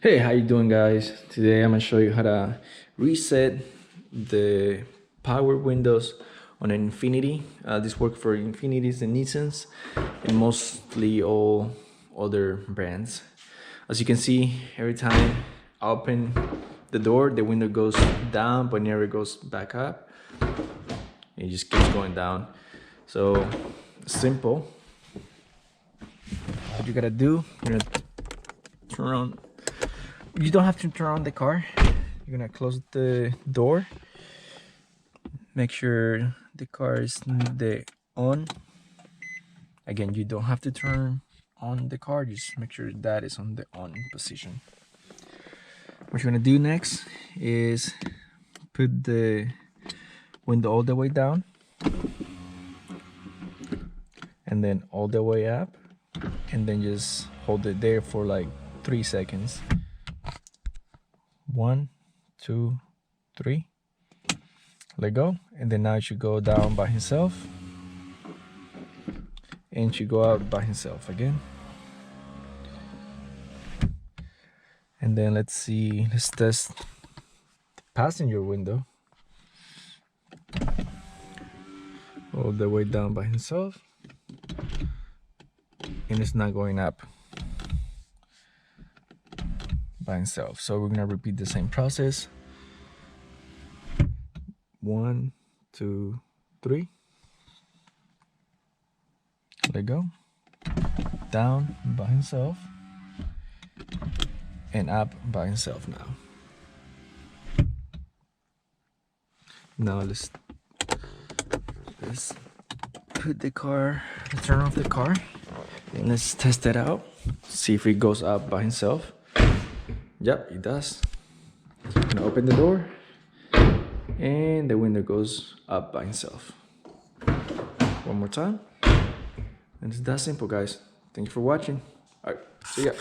Hey, how you doing, guys? Today I'm gonna show you how to reset the power windows on an Infiniti. This works for Infinitis and Nissans and mostly all other brands. As you can see, every time I open the door, the window goes down but never goes back up. It just keeps going down. So simple. What you gotta do, you're gonna turn on. You don't have to turn on the car. You're gonna close the door. Make sure the car is the on. Again, you don't have to turn on the car. Just make sure that is on the on position. What you're gonna do next is put the window all the way down and then all the way up, and then just hold it there for like 3 seconds. 1, 2, 3. Let go, and then now it should go down by himself, and should go out by himself again. And then let's test the passenger window all the way down by himself, and it's not going up by himself. So we're gonna repeat the same process. 1, 2, 3. Let go. Down by himself. And up by himself now. Now let's put the car, turn off the car, and let's test it out. See if it goes up by himself. Yep, it does. I'm gonna open the door, and the window goes up by itself. One more time. And it's that simple, guys. Thank you for watching. All right, see ya.